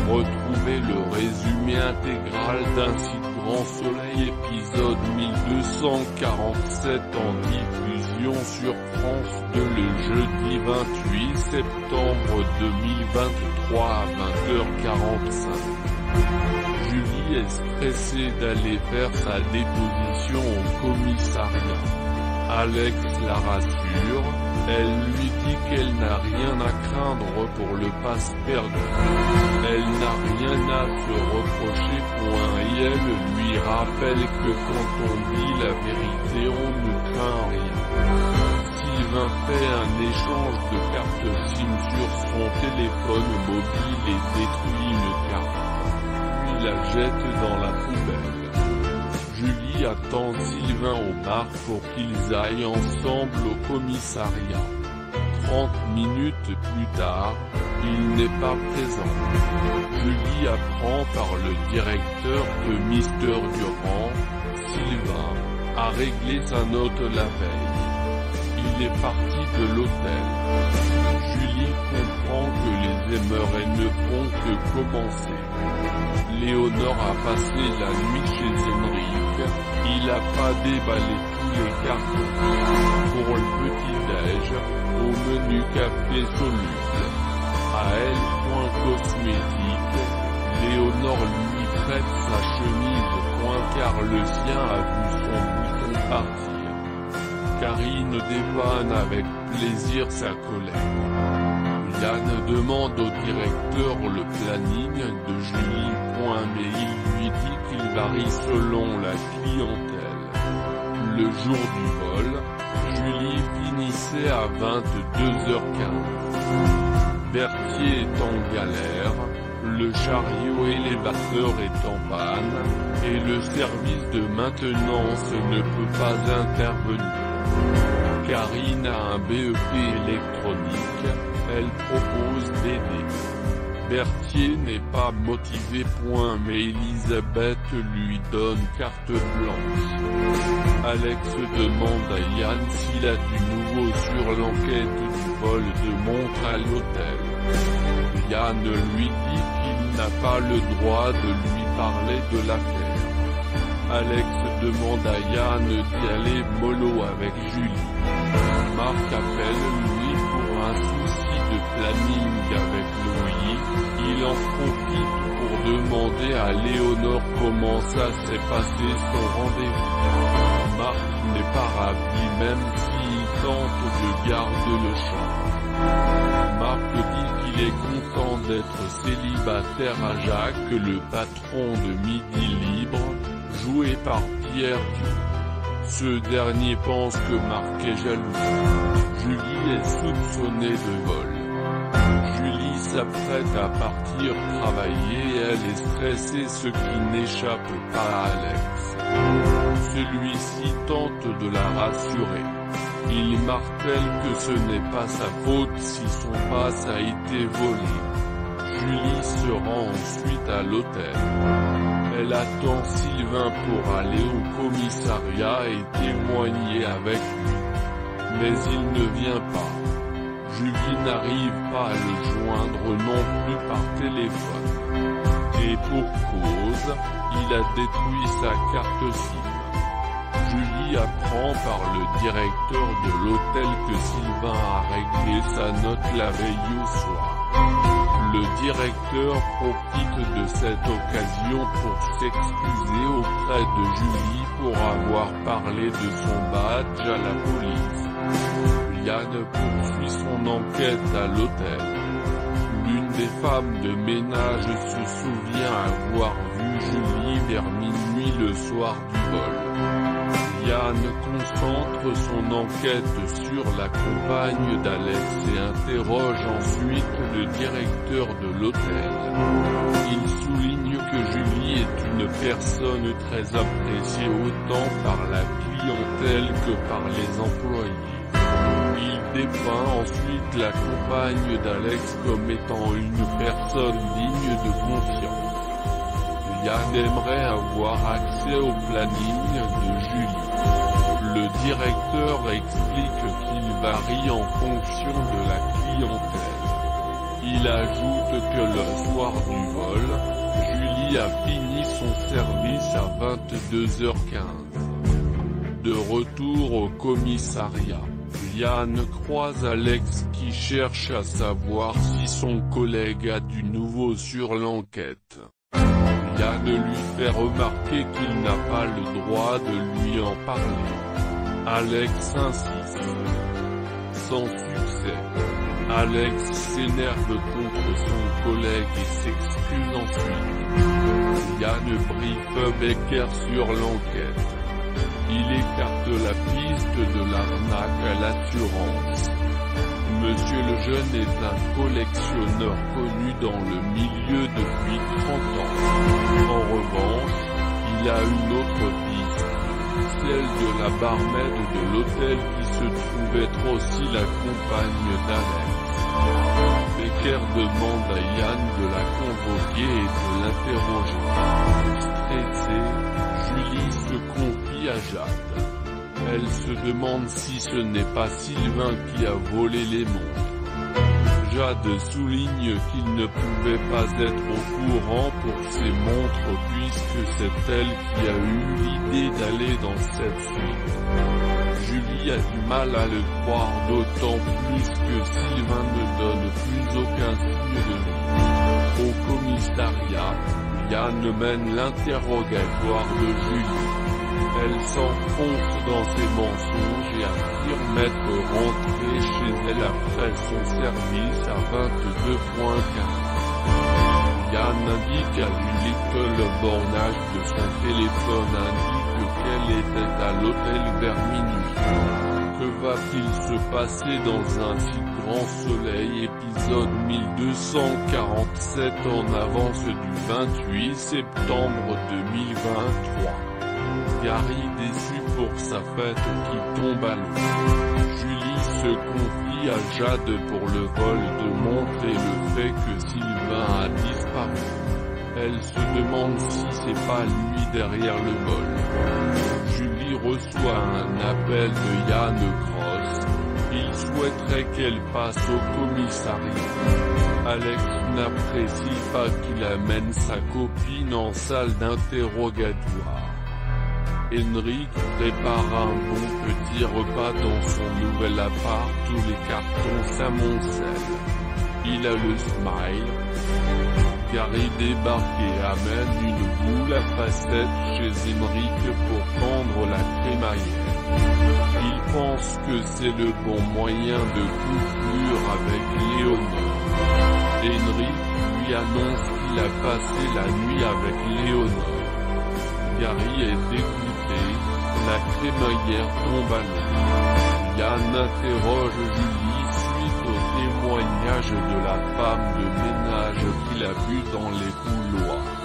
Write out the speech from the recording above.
Retrouvez le résumé intégral d'Un site Grand Soleil épisode 1247 en diffusion sur France 2 le jeudi 28 septembre 2023 à 20h45. Julie est stressée d'aller faire sa déposition au commissariat. Alex la rassure, elle lui dit qu'elle n'a rien à craindre pour le passe perdu. Elle n'a rien à se reprocher, et elle lui rappelle que quand on dit la vérité on ne craint rien. Sylvain fait un échange de cartes SIM sur son téléphone mobile et détruit une carte, puis la jette dans la poubelle. Julie attend Sylvain au bar pour qu'ils aillent ensemble au commissariat. 30 minutes plus tard, il n'est pas présent. Julie apprend par le directeur que Mr Durand, Sylvain, a réglé sa note la veille. Il est parti de l'hôtel. Julie comprend que les émeutes ne font que commencer. Léonore a passé la nuit chez Henrik. Il a pas déballé tous les cartons. Pour le petit-déj, au menu café soluble. À elle, point cosmétique, Léonore lui prête sa chemise car le sien a vu son bouton partir. Karine dépanne avec plaisir sa collègue. Yann demande au directeur le planning de Julie. Mais il lui dit qu'il varie selon la clientèle. Le jour du vol, Julie finissait à 22h15. Berthier est en galère, le chariot élévateur est en panne, et le service de maintenance ne peut pas intervenir. Karine a un BEP électronique, elle propose d'aider. Berthier n'est pas motivé, mais Elisabeth lui donne carte blanche. Alex demande à Yann s'il a du nouveau sur l'enquête du vol de montre à l'hôtel. Yann lui dit qu'il n'a pas le droit de lui parler de l'affaire. Alex demande à Yann d'y aller mollo avec Julie. Marc appelle Louis pour un souci de planning avec Louis. Il en profite pour demander à Léonore comment ça s'est passé son rendez-vous. Marc n'est pas ravi même s'il tente de garder le champ. Marc dit qu'il est content d'être célibataire à Jacques, le patron de Midi Libre, joué par Pierre Dieu. Ce dernier pense que Marc est jaloux. Julie est soupçonnée de vol. Julie s'apprête à partir travailler et elle est stressée, ce qui n'échappe pas à Alex. Celui-ci tente de la rassurer. Il martèle que ce n'est pas sa faute si son passe a été volé. Julie se rend ensuite à l'hôtel. Elle attend Sylvain pour aller au commissariat et témoigner avec lui. Mais il ne vient pas. Julie n'arrive pas à le joindre non plus par téléphone. Et pour cause, il a détruit sa carte SIM. Julie apprend par le directeur de l'hôtel que Sylvain a réglé sa note la veille au soir. Le directeur profite de cette occasion pour s'excuser auprès de Julie pour avoir parlé de son badge à la police. Yann poursuit son enquête à l'hôtel. L'une des femmes de ménage se souvient avoir vu Julie vers minuit le soir du vol. Yann concentre son enquête sur la compagne d'Alex et interroge ensuite le directeur de l'hôtel. Il souligne que Julie est une personne très appréciée autant par la clientèle que par les employés. Il dépeint ensuite la compagne d'Alex comme étant une personne digne de confiance. Yann aimerait avoir accès au planning de Julie. Le directeur explique qu'il varie en fonction de la clientèle. Il ajoute que le soir du vol, Julie a fini son service à 22h15. De retour au commissariat, Yann croise Alex qui cherche à savoir si son collègue a du nouveau sur l'enquête. Yann lui fait remarquer qu'il n'a pas le droit de lui en parler. Alex insiste. Sans succès. Alex s'énerve contre son collègue et s'excuse ensuite. Yann briefe Becker sur l'enquête. Il écarte la piste de l'arnaque à l'assurance. Monsieur Lejeune est un collectionneur connu dans le milieu depuis 30 ans. En revanche, il a une autre piste, celle de la barmaid de l'hôtel qui se trouve être aussi la compagne d'Alex. Becker demande à Yann de la convoquer et de l'interroger. Stressée, Julie se confie à Jade. Elle se demande si ce n'est pas Sylvain qui a volé les montres. Jade souligne qu'il ne pouvait pas être au courant pour ces montres puisque c'est elle qui a eu l'idée d'aller dans cette fuite. Julie a du mal à le croire d'autant plus que Sylvain ne donne plus aucun signe de vie. Au commissariat, Yann mène l'interrogatoire de Julie. Elle s'enfonce dans ses mensonges et affirme être rentrée chez elle après son service à 22h15. Yann indique à Julie que le bornage de son téléphone indique qu'elle était à l'hôtel vers minuit. Que va-t-il se passer dans un si grand soleil épisode 1247 en avance du 28 septembre 2023. Gary déçu pour sa fête qui tombe à l'eau. Julie se confie à Jade pour le vol de montres et le fait que Sylvain a disparu. Elle se demande si c'est pas lui derrière le vol. Julie reçoit un appel de Yann Cross. Il souhaiterait qu'elle passe au commissariat. Alex n'apprécie pas qu'il amène sa copine en salle d'interrogatoire. Henrik prépare un bon petit repas dans son nouvel appart où les cartons s'amoncellent. Il a le smile. Gary débarque et amène une boule à facettes chez Henrik pour prendre la crémaillère. Il pense que c'est le bon moyen de conclure avec Léonore. Henrik lui annonce qu'il a passé la nuit avec Léonore. Gary est dégoûté, la crémaillère tombe à l'eau. Yann interroge Julie suite au témoignage de la femme de ménage qu'il a vu dans les couloirs.